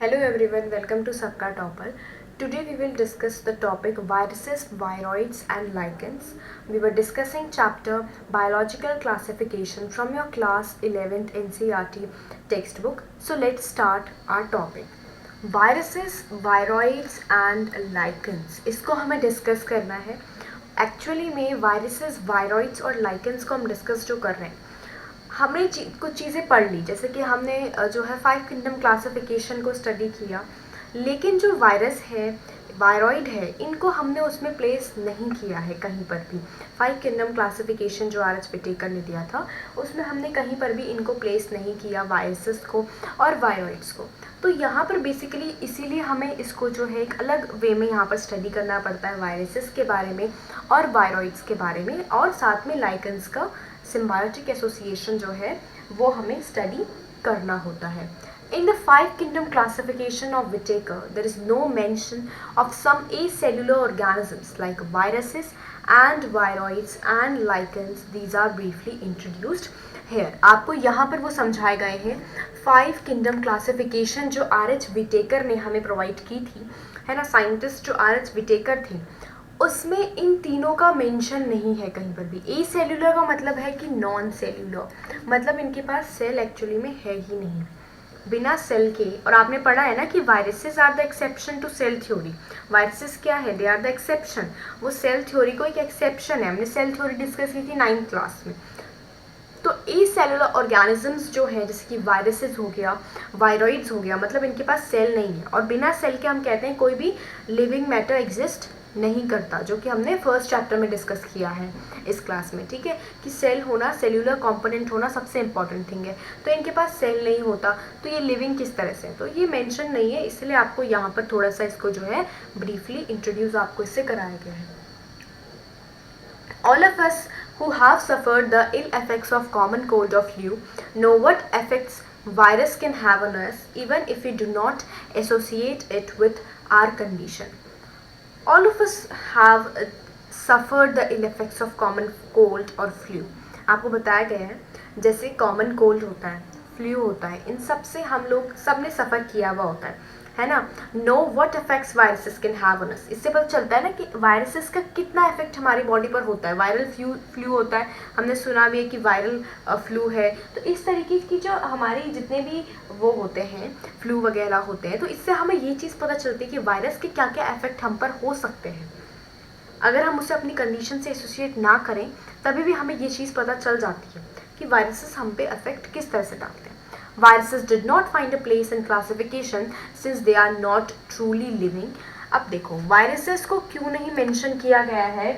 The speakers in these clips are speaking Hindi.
Hello everyone, welcome to Sabka Topper. Today we will discuss the topic viruses, viroids and lichens. We were discussing chapter biological classification from your class 11th NCERT textbook. So let's start our topic. Viruses, viroids and lichens. इसको हमें डिस्कस करना है. एक्चुअली में वायरसेस, वायरॉइड्स और लाइकेंस को हम डिस्कस जो कर रहे हैं, हमने कुछ चीज़ें पढ़ ली, जैसे कि हमने जो है 5 किंगडम क्लासिफिकेशन को स्टडी किया, लेकिन जो वायरस है, वायरॉइड है, इनको हमने उसमें प्लेस नहीं किया है कहीं पर भी. 5 किंगडम क्लासिफिकेशन जो आर एच विटेकर ने दिया था, उसमें हमने कहीं पर भी इनको प्लेस नहीं किया, वायरसेस को और वायरॉइड्स को. तो यहाँ पर बेसिकली इसीलिए हमें इसको जो है एक अलग वे में यहाँ पर स्टडी करना पड़ता है, वायरसेस के बारे में और वायरॉइड्स के बारे में, और साथ में लाइकेंस का सिम्बायोटिक एसोसिएशन जो है वो हमें स्टडी करना होता है. In the 5 kingdom classification of Whittaker, there is no mention of some acellular organisms like viruses and viroids and lichens. These are briefly introduced here. आपको यहाँ पर वो समझाए गए हैं 5 kingdom classification जो आर एच विटेकर ने हमें प्रोवाइड की थी, है ना, साइंटिस्ट जो आर एच विटेकर थे, उसमें इन तीनों का मेंशन नहीं है कहीं पर भी. ए सेल्यूलर का मतलब है कि नॉन सेल्यूलर, मतलब इनके पास सेल एक्चुअली में है ही नहीं, बिना सेल के. और आपने पढ़ा है ना कि viruses are the exception to cell theory. Viruses क्या है? They are the exception. वो सेल थ्योरी को एक एक्सेप्शन है. हमने सेल थ्योरी डिस्कस की थी 9th क्लास में. तो ए सेलुलर ऑर्गेनिजम्स जो है, जैसे कि वायरसेस हो गया, वायरॉइड्स हो गया, मतलब इनके पास सेल नहीं है, और बिना सेल के हम कहते हैं कोई भी लिविंग मैटर एग्जिस्ट नहीं करता, जो कि हमने फर्स्ट चैप्टर में डिस्कस किया है इस क्लास में. ठीक है, कि सेल होना, सेल्यूलर कंपोनेंट होना सबसे इंपॉर्टेंट थिंग है. तो इनके पास सेल नहीं होता, तो ये लिविंग किस तरह से, तो ये मेंशन नहीं है, इसलिए आपको यहाँ पर थोड़ा सा इसको जो है ब्रीफली इंट्रोड्यूस आपको इससे कराया गया है. All of us who have suffered the ill effects of common cold or flu know what effects virus can have on us, even if we do not associate it with our condition. All of us have suffered the ill effects of common cold or flu. आपको बताया गया है जैसे कॉमन कोल्ड होता है, फ्लू होता है, इन सब से हम लोग सब ने सफ़र किया हुआ होता है ना. Know what effects viruses can have on us. इससे पता चलता है ना कि वायरसेस का कितना इफेक्ट हमारी बॉडी पर होता है. वायरल फ्लू होता है, हमने सुना भी है कि वायरल फ्लू है. तो इस तरीके की जो हमारी जितने भी वो होते हैं, फ्लू वगैरह होते हैं, तो इससे हमें ये चीज़ पता चलती है कि वायरस के क्या क्या इफेक्ट हम पर हो सकते हैं. अगर हम उसे अपनी कंडीशन से एसोसिएट ना करें, तभी भी हमें ये चीज़ पता चल जाती है कि वायरसेस हम पे इफेक्ट किस तरह से डालते हैं. Viruses did not find a place in classification since they are not truly living. अब देखो वायरसेस को क्यों नहीं मेंशन किया गया है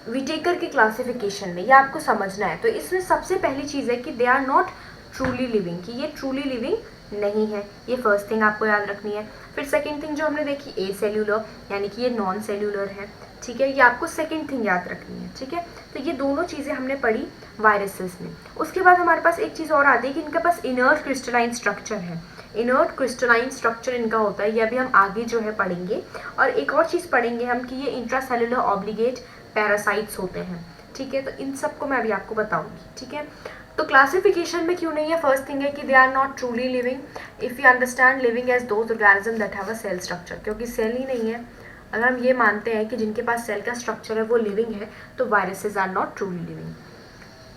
विटेकर के क्लासिफिकेशन में, ये आपको समझना है. तो इसमें सबसे पहली चीज़ है कि they are not truly living, कि ये ट्रूली लिविंग नहीं है. ये फर्स्ट थिंग आपको याद रखनी है. फिर सेकेंड थिंग जो हमने देखी, ए सेल्यूलर, यानी कि ये नॉन सेल्यूलर है. ठीक है, ये आपको सेकेंड थिंग याद रखनी है. ठीक है, तो ये दोनों चीज़ें हमने पढ़ी वायरसेस में. उसके बाद हमारे पास एक चीज़ और आती है कि इनके पास इनर्ट क्रिस्टलाइन स्ट्रक्चर है. इनर्ट क्रिस्टलाइन स्ट्रक्चर इनका होता है, ये अभी हम आगे जो है पढ़ेंगे. और एक और चीज़ पढ़ेंगे हम कि ये इंट्रासेलुलर ऑब्लिगेट पैरासाइट्स होते हैं. ठीक है, तो इन सब को मैं अभी आपको बताऊंगी. ठीक है, तो क्लासिफिकेशन में क्यों नहीं है, फर्स्ट थिंग है कि they are not truly living. If you understand living as those organism that have a cell structure, क्योंकि सेल ही नहीं है. अगर हम ये मानते हैं कि जिनके पास सेल का स्ट्रक्चर है वो लिविंग है, तो viruses are not truly living.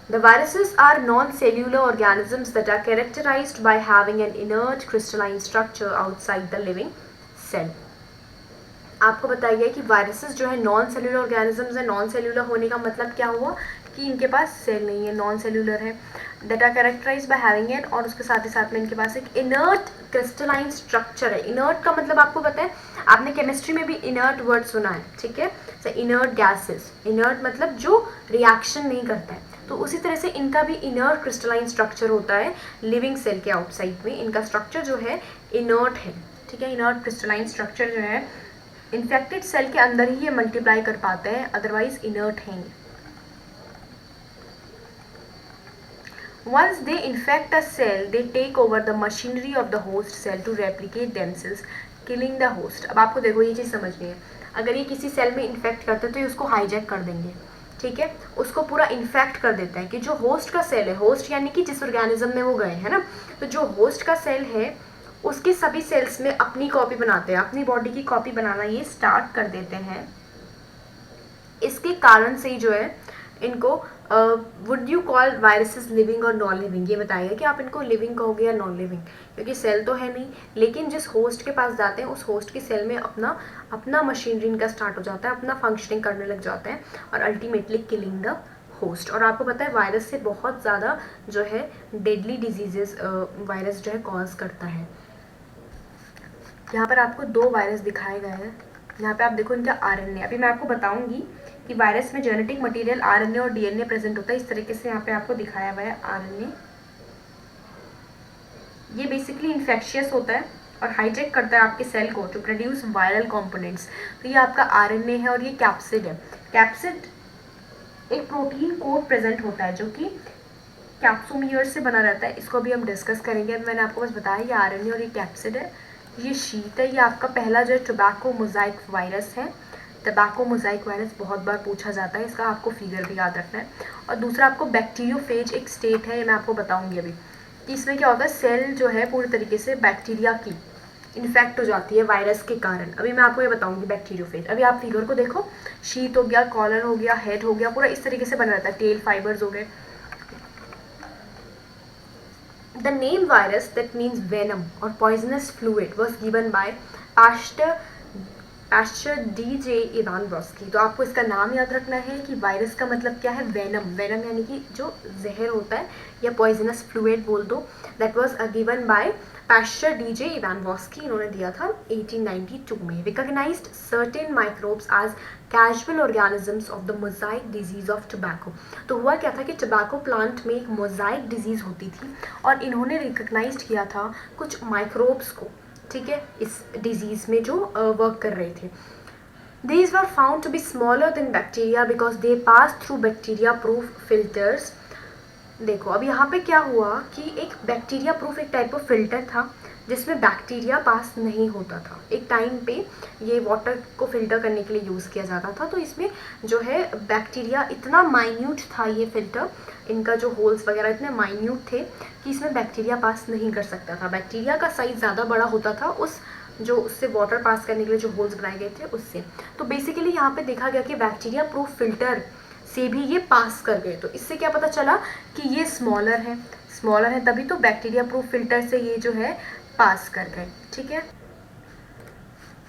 The viruses are non-cellular organisms that are characterized by having an inert crystalline structure outside the living cell. आपको बताया गया कि वायरसेस जो है नॉन सेल्यूलर ऑर्गेनिजम्स है. नॉन सेल्यूलर होने का मतलब क्या हुआ कि इनके पास सेल नहीं है, नॉन सेल्यूलर है. That are characterize by having an, और उसके साथ ही साथ में इनके पास एक इनर्ट क्रिस्टलाइन स्ट्रक्चर है. इनर्ट का मतलब आपको पता है, आपने केमिस्ट्री में भी इनर्ट वर्ड सुना है. ठीक है, इनर्ट गैसेस, इनर्ट मतलब जो रिएक्शन नहीं करता है. तो उसी तरह से इनका भी इनर्ट क्रिस्टलाइन स्ट्रक्चर होता है. लिविंग सेल के आउटसाइड में इनका स्ट्रक्चर जो है इनर्ट है. ठीक है, इनर्ट क्रिस्टलाइन स्ट्रक्चर जो है इन्फेक्टेड सेल के अंदर ही ये मल्टीप्लाई कर पाते हैं, अदरवाइज इनर्ट हैं. Once they infect a cell, they take over the machinery of the host cell to replicate themselves, killing the host. अब आपको देखो ये चीज़ समझनी है, अगर ये किसी सेल में इन्फेक्ट करते हैं तो ये उसको हाईजैक कर देंगे. ठीक है, उसको पूरा इन्फेक्ट कर देता है कि जो होस्ट का सेल है, होस्ट यानी कि जिस ऑर्गेनिज्म में वो गए हैं ना, तो जो होस्ट का सेल है उसके सभी सेल्स में अपनी कॉपी बनाते हैं, अपनी बॉडी की कॉपी बनाना ये स्टार्ट कर देते हैं। इसके कारण से ही जो है इनको would you call viruses living और नॉन लिविंग, ये बताइए कि आप इनको लिविंग कहोगे या नॉन लिविंग, क्योंकि सेल तो है नहीं, लेकिन जिस होस्ट के पास जाते हैं उस होस्ट की सेल में अपना मशीनरी इनका स्टार्ट हो जाता है, अपना फंक्शनिंग करने लग जाते हैं और अल्टीमेटली किलिंग द होस्ट। और आपको पता है वायरस से बहुत ज़्यादा जो है डेडली डिजीजेस वायरस जो है कॉज करता है। यहाँ पर आपको 2 वायरस दिखाए गए हैं, यहाँ पे आप देखो इनका आरएनए। अभी मैं आपको बताऊंगी कि वायरस में जेनेटिक मटेरियल आरएनए और डीएनए प्रेजेंट होता है। इस तरीके से यहाँ पे आपको दिखाया हुआ है आरएनए, ये बेसिकली इन्फेक्शियस होता है और हाईजेक करता है आपके सेल को टू प्रोड्यूस वायरल कंपोनेंट्स। तो ये आपका आरएनए है और ये कैप्सिड है। कैप्सिड एक प्रोटीन कोड प्रेजेंट होता है जो कि कैप्सोमियर से बना रहता है, इसको भी हम डिस्कस करेंगे। अब मैंने आपको बस बताया ये आरएनए और ये कैप्सिड है, ये शीट है। ये आपका पहला जो है टोबैको मोज़ाइक वायरस है। टोबैको मोज़ाइक वायरस बहुत बार पूछा जाता है, इसका आपको फिगर भी याद रखना है। और दूसरा आपको बैक्टीरियोफेज एक स्टेट है, ये मैं आपको बताऊंगी अभी कि इसमें क्या होता है, सेल जो है पूरी तरीके से बैक्टीरिया की इन्फेक्ट हो जाती है वायरस के कारण। अभी मैं आपको ये बताऊंगी बैक्टीरियोफेज। अभी आप फिगर को देखो, शीट हो गया, कॉलर हो गया, हेड हो गया, पूरा इस तरीके से बना रहता है, टेल फाइबर्स हो गए। The name virus, that means venom or poisonous fluid, was given by Pasteur D.J. Ivanovsky। तो आपको इसका नाम याद रखना है कि वायरस का मतलब क्या है, वेनम। वेनम यानी कि जो जहर होता है या पॉइजनस फ्लूइड बोल दो। That was given by Pasteur D.J. Ivanovsky, इन्होंने दिया था 1892 में। Recognized certain microbes as casual organisms of the mosaic disease of tobacco। तो हुआ क्या था कि टोबैको प्लांट में एक मोज़ाइक डिजीज़ होती थी और इन्होंने रिकग्नाइज किया था कुछ माइक्रोब्स को, ठीक है, इस डिजीज़ में जो वर्क कर रहे थे। These were found to be smaller than bacteria because they pass through bacteria proof filters। देखो अब यहाँ पे क्या हुआ कि एक बैक्टीरिया प्रूफ एक टाइप ऑफ फिल्टर था जिसमें बैक्टीरिया पास नहीं होता था। एक टाइम पे ये वाटर को फिल्टर करने के लिए यूज़ किया जाता था, तो इसमें जो है बैक्टीरिया इतना माइन्यूट था, ये फिल्टर इनका जो होल्स वगैरह इतने माइन्यूट थे कि इसमें बैक्टीरिया पास नहीं कर सकता था। बैक्टीरिया का साइज़ ज़्यादा बड़ा होता था उससे वाटर पास करने के लिए जो होल्स बनाए गए थे उससे। तो बेसिकली यहाँ पे देखा गया कि बैक्टीरिया प्रूफ फिल्टर से भी ये पास कर गए। तो इससे क्या पता चला कि ये स्मॉलर है, तभी तो बैक्टीरिया प्रूफ फिल्टर से ये जो है पास कर गए, ठीक है।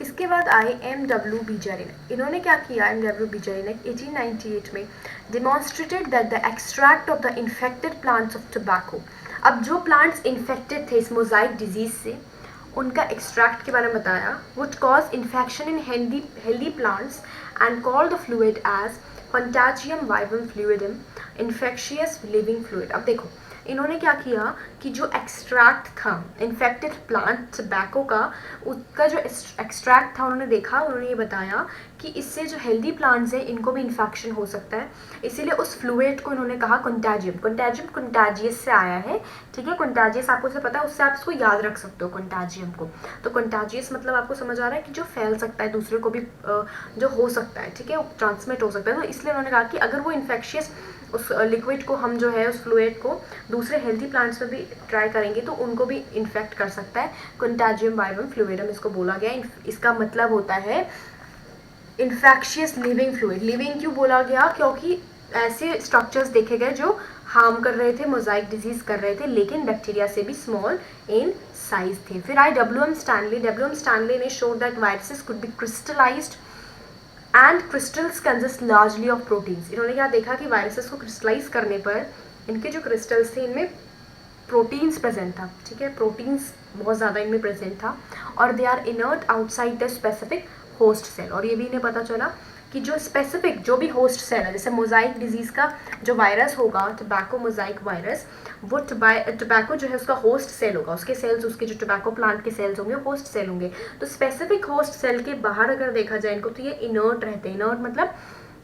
इसके बाद आए M.W. बीजारिनेक। इन्होंने क्या किया, M.W. बीजारिनेक 1898 में demonstrated that the extract of the infected plants of tobacco. अब जो प्लांट्स इन्फेक्टेड थे इस मोज़ाइक डिजीज से, उनका एक्सट्रैक्ट के बारे में बताया, would cause infection in healthy plants and call the fluid as contagium vivum fluidum infectious living fluid. अब देखो इन्होंने क्या किया कि जो एक्सट्रैक्ट था इन्फेक्टेड प्लांट टोबैको का, उसका जो एक्सट्रैक्ट था उन्होंने ये बताया कि इससे जो हेल्दी प्लांट्स हैं इनको भी इन्फेक्शन हो सकता है। इसीलिए उस फ्लूइड को इन्होंने कहा कंटाजियम कंटाजियस से आया है, ठीक है। कंटाजियस आपको से पता है, उससे आप इसको याद रख सकते हो कंटाजियम को। तो कंटाजियस मतलब आपको समझ आ रहा है कि जो फैल सकता है, दूसरे को भी जो हो सकता है, ठीक है, ट्रांसमिट हो सकता है। तो इसलिए उन्होंने कहा कि अगर वो इन्फेक्शियस उस लिक्विड को हम जो है उस फ्लूइड को दूसरे हेल्दी प्लांट्स में भी ट्राई करेंगे तो उनको भी इन्फेक्ट कर सकता है। कंटाजियम वाइवम फ्लूइडम इसको बोला गया। इसका मतलब होता है इन्फेक्शियस लिविंग फ्लूइड। लिविंग क्यों बोला गया, क्योंकि ऐसे स्ट्रक्चर्स देखे गए जो हार्म कर रहे थे, मोज़ाइक डिजीज कर रहे थे, लेकिन बैक्टीरिया से भी स्मॉल इन साइज थे। फिर आए W.M. स्टैनले ने showed that viruses could be crystallised and crystals consist largely of proteins. इन्होंने क्या देखा कि वायरसेस को क्रिस्टलाइज करने पर इनके जो क्रिस्टल्स थे इनमें प्रोटीन्स प्रेजेंट था, ठीक है, प्रोटीन्स बहुत ज़्यादा इनमें प्रेजेंट था और they are inert outside the specific host cell. और ये भी इन्हें पता चला कि जो स्पेसिफिक जो भी होस्ट सेल है, जैसे मोज़ाइक डिजीज़ का जो वायरस होगा टोबैको मोज़ाइक वायरस, वो टोबैको जो है उसका होस्ट सेल होगा, उसके सेल्स, उसके जो टोबैको प्लांट के सेल्स होंगे होस्ट सेल होंगे। तो स्पेसिफिक होस्ट सेल के बाहर अगर देखा जाए इनको तो ये इनर्ट रहते हैं। इनर्ट मतलब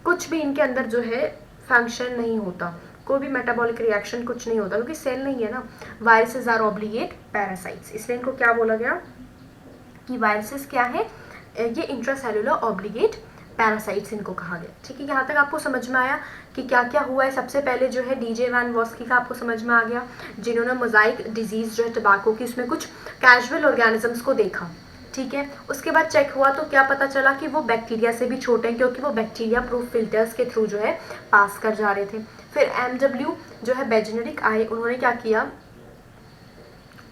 कुछ भी इनके अंदर जो है फंक्शन नहीं होता, कोई भी मेटाबॉलिक रिएक्शन कुछ नहीं होता, क्योंकि सेल नहीं है ना। वायरसेस आर ऑब्लिगेट पैरासाइट्स, इसलिए इनको क्या बोला गया कि वायरसेस क्या है, ये इंट्रासेलुलर ऑब्लिगेट पैरासाइट्स इनको कहा गया। ठीक है, यहाँ तक आपको समझ में आया कि क्या क्या हुआ है। सबसे पहले जो है डीजे वैन वॉस्की का आपको समझ में आ गया, जिन्होंने मोजाइक डिजीज़ जो है टबाको की, उसमें कुछ कैजुअल ऑर्गेनिजम्स को देखा। ठीक है, उसके बाद चेक हुआ तो क्या पता चला कि वो बैक्टीरिया से भी छोटे हैं, क्योंकि वो बैक्टीरिया प्रूफ फिल्टर्स के थ्रू जो है पास कर जा रहे थे। फिर MW जो है बेजेनेरिक आए, उन्होंने क्या किया,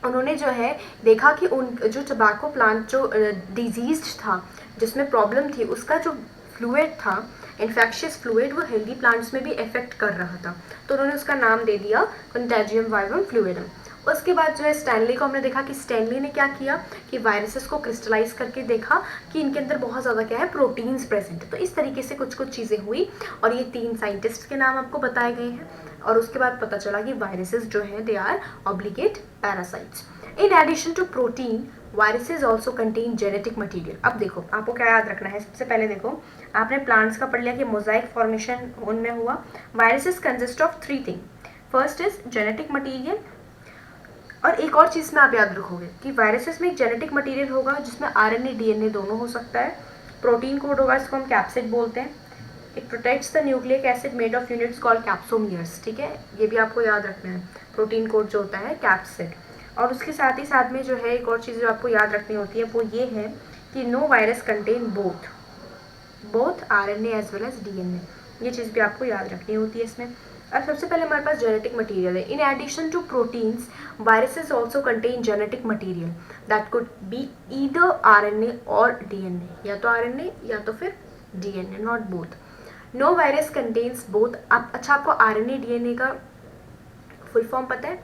उन्होंने जो है देखा कि उन जो टबाको प्लांट जो डिजीज था, जिसमें प्रॉब्लम थी, उसका जो फ्लूइड था, इन्फेक्शियस फ्लूइड, वो हेल्दी प्लांट्स में भी इफेक्ट कर रहा था, तो उन्होंने उसका नाम दे दिया कंटेजियम वाइवम फ्लूइडम। उसके बाद जो है स्टैनली को हमने देखा कि स्टैनली ने क्या किया कि वायरसेस को क्रिस्टलाइज करके देखा कि इनके अंदर बहुत ज़्यादा क्या है, प्रोटीन्स प्रेजेंट है। तो इस तरीके से कुछ कुछ चीज़ें हुई और ये 3 साइंटिस्ट के नाम आपको बताए गए हैं। और उसके बाद पता चला कि वायरसेस जो है they are obligate parasites. In addition to protein, viruses also contain genetic material. अब देखो आपको क्या याद रखना है, सबसे पहले देखो आपने प्लांट्स का पढ़ लिया कि मोजाइक फॉर्मेशन उनमें हुआ। Viruses consist of 3 thing, first is genetic material, और एक और चीज़ में आप याद रखोगे कि वायरसेस में एक जेनेटिक मटीरियल होगा जिसमें RNA DNA दोनों हो सकता है, प्रोटीन कोड होगा, इसको हम कैप्सिड बोलते हैं। It protects the nucleic acid made of units called capsomeres. ठीक है, ये भी आपको याद रखना है, प्रोटीन कोड जो होता है कैप्सिड। और उसके साथ ही साथ में जो है एक और चीज़ जो आपको याद रखनी होती है वो ये है कि no virus contain both RNA as well as DNA। ये चीज़ भी आपको याद रखनी होती है इसमें। अब सबसे पहले हमारे पास जेनेटिक मटीरियल है। In addition to proteins, viruses also contain genetic material that could be either RNA और DNA, या तो RNA या तो फिर DNA, not both. No virus contains both. अच्छा, आपको RNA DNA का फुल फॉर्म पता है?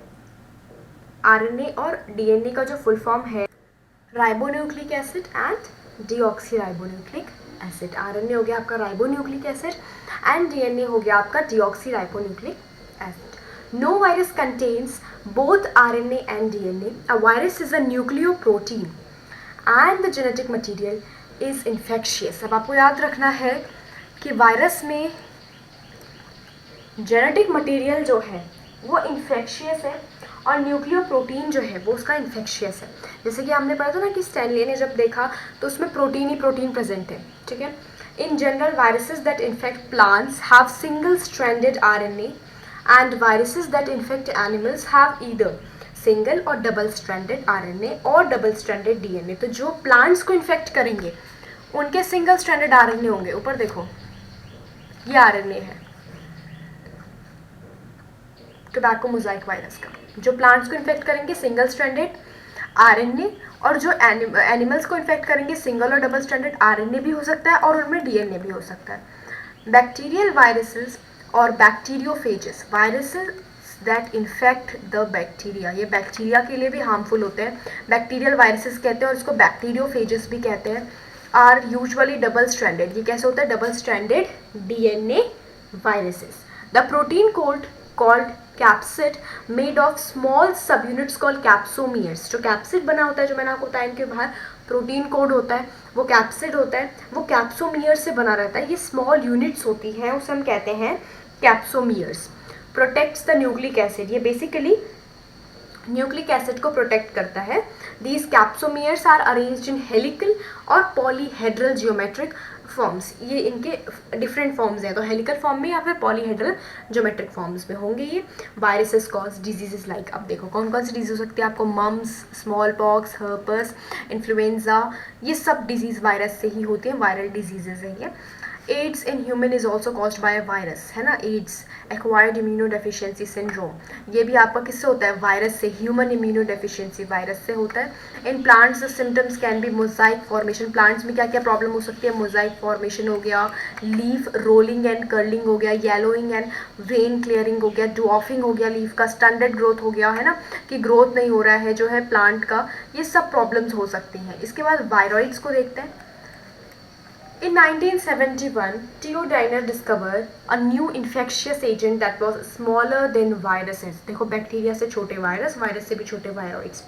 RNA और DNA का जो फुल फॉर्म है, ribonucleic acid and deoxyribonucleic acid. RNA हो गया आपका राइबोन्यूक्लिक एसिड एंड DNA हो गया आपका deoxyribonucleic acid. No virus contains both RNA and DNA। A virus is a nucleoprotein and the genetic material is infectious. अब आपको याद रखना है कि वायरस में जेनेटिक मटीरियल जो है वो इन्फेक्शियस है और न्यूक्लियोप्रोटीन जो है वो उसका इन्फेक्शियस है। जैसे कि हमने पढ़ा था ना कि स्टैनली ने जब देखा तो उसमें प्रोटीन ही प्रोटीन प्रेजेंट है। ठीक है, in general viruses that infect plants have single stranded RNA and viruses that infect animals have either single और डबल स्ट्रैंडेड RNA और डबल स्ट्रैंडेड DNA। तो जो प्लांट्स को इन्फेक्ट करेंगे उनके सिंगल स्ट्रैंडेड RNA होंगे। ऊपर देखो ये RNA है टोबैको मोजाइक वायरस का। जो प्लांट्स को इन्फेक्ट करेंगे सिंगल स्ट्रैंडेड RNA, और जो एनिमल्स को इन्फेक्ट करेंगे सिंगल और डबल स्ट्रैंडेड RNA भी हो सकता है और उनमें DNA भी हो सकता है। बैक्टीरियल वायरसेस और bacteriophages, viruses that infect the bacteria, ये बैक्टीरिया के लिए भी हार्मफुल होते हैं, बैक्टीरियल वायरसेस कहते हैं और इसको बैक्टीरियोफेजेस भी कहते हैं। Are usually double stranded. ये कैसे होता है? Double stranded DNA viruses. The protein coat called capsid made of small subunits called capsomeres। जो कैप्सिड बना होता है, जो मैंने आपको बताया इनके बाहर प्रोटीन कोड होता है, वो कैप्सिड होता है, वो कैप्सोमियर से बना रहता है। ये स्मॉल यूनिट्स होती हैं, उसे हम कहते हैं capsomeres. Protects the nucleic acid, ये बेसिकली न्यूक्लिक एसिड को प्रोटेक्ट करता है। These capsomeres are arranged in helical और पॉलीहेड्रल जियोमेट्रिक फॉर्म्स। ये इनके डिफरेंट फॉर्म्स हैं, तो हेलिकल फॉर्म में या फिर पॉलीहेड्रल ज्योमेट्रिक फॉर्म्स में होंगे ये। वायरसेस कॉज डिजीजेस लाइक, अब देखो कौन कौन सी डिजीज हो सकती है आपको, mumps, smallpox, herpes, influenza, ये सब डिजीज़ वायरस से ही होती हैं, वायरल डिजीजेज हैं ये। AIDS in human is also caused by virus, है ना, एड्स एक्वायर्ड इम्यूनोडेफिशिएंसी सिंड्रोम, ये भी आपका किससे होता है? वायरस से, ह्यूमन इम्यूनोडेफिशिएंसी वायरस से होता है। In plants the symptoms can be Mosaic formation, plants में क्या क्या प्रॉब्लम हो सकती है? मोजाइक फॉर्मेशन हो गया, लीफ रोलिंग एंड कर्लिंग हो गया, येलोइंग एंड वेन क्लियरिंग हो गया, ड्वार्फिंग हो गया लीफ का, स्टैंडर्ड ग्रोथ हो गया, है ना, कि ग्रोथ नहीं हो रहा है जो है प्लांट का, ये सब प्रॉब्लम्स हो सकती हैं। इसके बाद वायरॉइड्स को देखते हैं। In 1971, Theo Diner discovered a new infectious agent that was smaller than viruses. देखो बैक्टीरिया से छोटे वायरस, वायरस से भी छोटे viroids,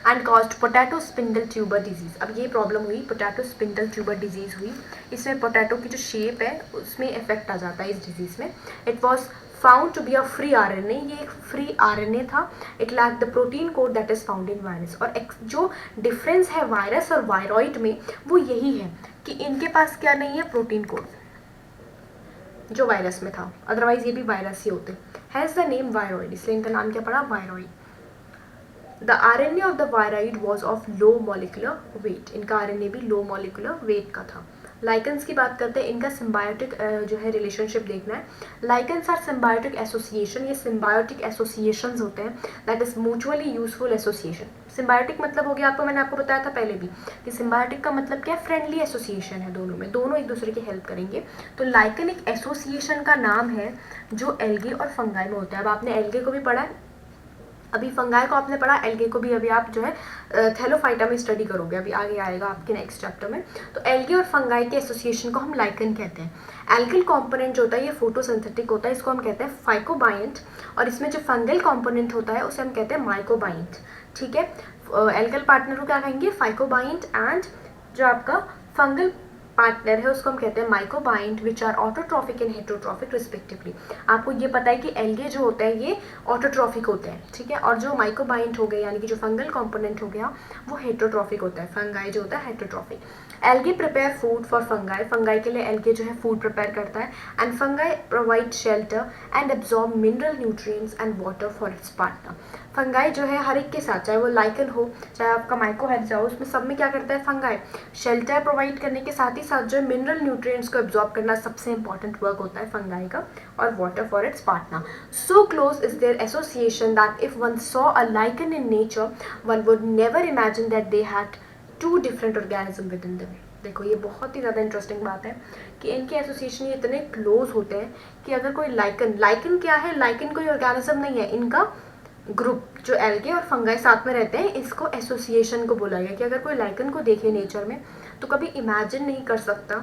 and caused potato spindle tuber disease। अब ये प्रॉब्लम हुई, पोटैटो स्पिंडल ट्यूबर डिजीज़ हुई। इसमें पोटैटो की जो शेप है उसमें इफेक्ट आ जाता है इस डिजीज़ में। It was found to be a free RNA, ये एक फ्री आरएनए था. It lack the protein coat that is found in virus. और जो डिफरेंस है वायरस और वायरॉइड में वो यही है कि इनके पास क्या नहीं है, प्रोटीन कोड जो वायरस में था, अदरवाइज ये भी वायरस ही होते. हैज़ द नेम वायरॉइड, इसलिए इनका नाम क्या पड़ा, viroid. The RNA of the viroid was of low molecular weight, इनका RNA भी लो मॉलिकुलर वेट का था. लाइकन्स की बात करते हैं, इनका सिम्बायोटिक जो है रिलेशनशिप देखना है. लाइकन्स आर सिम्बायोटिक एसोसिएशन, ये सिम्बायोटिक एसोसिएशंस होते हैं, that is mutually useful association. Symbiotic मतलब हो गया आपको, मैंने आपको बताया था पहले भी कि सिम्बायोटिक का मतलब क्या है, फ्रेंडली एसोसिएशन है दोनों में, दोनों एक दूसरे की हेल्प करेंगे. तो लाइकन एक एसोसिएशन का नाम है जो एल्गे और फंगाई में होता है. अब आपने एल्गे को भी पढ़ा है, अभी फंगाई को आपने पढ़ा, एल्गे को भी अभी आप जो है थैलोफाइटा में स्टडी करोगे, अभी आगे आएगा आपके नेक्स्ट चैप्टर में. तो एल्गे और फंगाई के एसोसिएशन को हम लाइकन कहते हैं. एल्गल कंपोनेंट जो होता है ये फोटोसिंथेटिक होता है, इसको हम कहते हैं फाइकोबाइंट. और इसमें जो फंगल कंपोनेंट होता है उसे हम कहते हैं माइकोबाइंट. ठीक है, एल्गल पार्टनर को क्या कहेंगे, फाइकोबाइंट. एंड जो आपका फंगल पार्टनर है उसको हम कहते हैं mycobiont, which are autotrophic and heterotrophic respectively. आपको ये पता है कि एल्गे जो होते हैं ये ऑटोट्रॉफिक होते हैं, ठीक है, और जो माइकोबाइंट हो गए यानी कि जो फंगल कंपोनेंट हो गया वो हेटरोट्रॉफिक होता है. फंगाई जो होता है heterotrophic. Algae prepare food for fungi, fungi के लिए एल्गे जो है फूड प्रिपेयर करता है. And fungi provide shelter and absorb mineral nutrients and water for its partner. Fungi जो है हर एक के साथ, चाहे वो लाइकन हो चाहे आपका माइकोहेड्रा हो, उसमें सब में क्या करता है फंगाई, शेल्टर प्रोवाइड करने के साथ ही साथ जो मिनरल न्यूट्रिएंट्स को एब्जॉर्ब करना सबसे इंपॉर्टेंट वर्क होता है फंगाई का, और water for its partner. So close is their association that if one saw a lichen in nature one would never imagine that they had two different organism within them. देखो ये बहुत ही ज़्यादा इंटरेस्टिंग बात है कि इनके एसोसिएशन ये इतने क्लोज होते हैं कि अगर कोई लाइकन क्या है, लाइकन कोई ऑर्गेनिज्म नहीं है, इनका ग्रुप जो एल्गे और फंगाई साथ में रहते हैं, इसको एसोसिएशन को बोला गया कि अगर कोई लाइकन को देखे नेचर में तो कभी इमेजिन नहीं कर सकता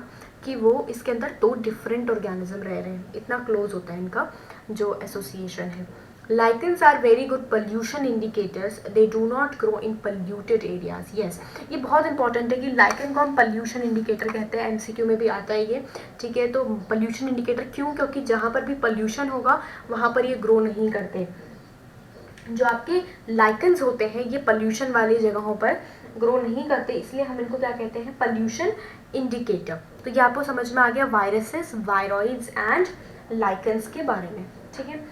कि वो इसके अंदर दो डिफरेंट ऑर्गेनिज्म रह रहे हैं. इतना क्लोज होता है इनका जो एसोसिएशन है. Lichens are very good pollution indicators. They do not grow in polluted areas. Yes, ये बहुत इंपॉर्टेंट है कि लाइकन को हम pollution indicator कहते हैं. MCQ में भी आता है ये, ठीक है. तो pollution indicator क्यों, क्योंकि जहाँ पर भी pollution होगा वहाँ पर ये ग्रो नहीं करते. जो आपके लाइकन्स होते हैं ये पोल्यूशन वाली जगहों पर ग्रो नहीं करते, इसलिए हम इनको क्या कहते हैं, पोल्यूशन इंडिकेटर. तो ये आपको समझ में आ गया वायरसेस, वायरॉइड्स एंड लाइकन्स के बारे में. ठीक है,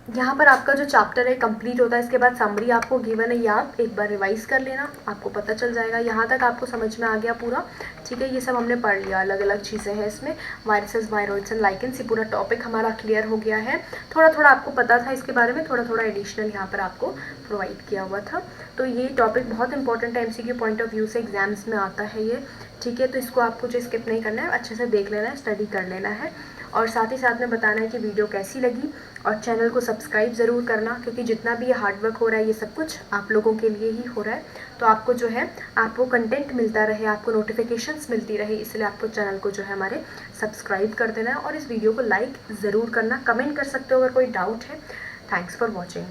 यहाँ पर आपका जो चैप्टर है कंप्लीट होता है. इसके बाद समरी आपको गिवन है, ये आप एक बार रिवाइज कर लेना, आपको पता चल जाएगा. यहाँ तक आपको समझ में आ गया पूरा, ठीक है. ये सब हमने पढ़ लिया, अलग अलग चीज़ें हैं इसमें, वायरसेस, वायरॉइड्स एंड लाइकन्स. ये पूरा टॉपिक हमारा क्लियर हो गया है. थोड़ा थोड़ा आपको पता था इसके बारे में, थोड़ा थोड़ा एडिशनल यहाँ पर आपको प्रोवाइड किया हुआ था. तो ये टॉपिक बहुत इंपॉर्टेंट है, MCQ पॉइंट ऑफ व्यू से एग्जाम्स में आता है ये, ठीक है. तो इसको आपको जो स्किप नहीं करना है, अच्छे से देख लेना है, स्टडी कर लेना है, और साथ ही साथ में बताना है कि वीडियो कैसी लगी, और चैनल को सब्सक्राइब ज़रूर करना, क्योंकि जितना भी ये हार्डवर्क हो रहा है ये सब कुछ आप लोगों के लिए ही हो रहा है. तो आपको जो है आपको कंटेंट मिलता रहे, आपको नोटिफिकेशंस मिलती रहे, इसलिए आपको चैनल को जो है हमारे सब्सक्राइब कर देना है, और इस वीडियो को लाइक ज़रूर करना. कमेंट कर सकते हो अगर कोई डाउट है. Thanks for watching.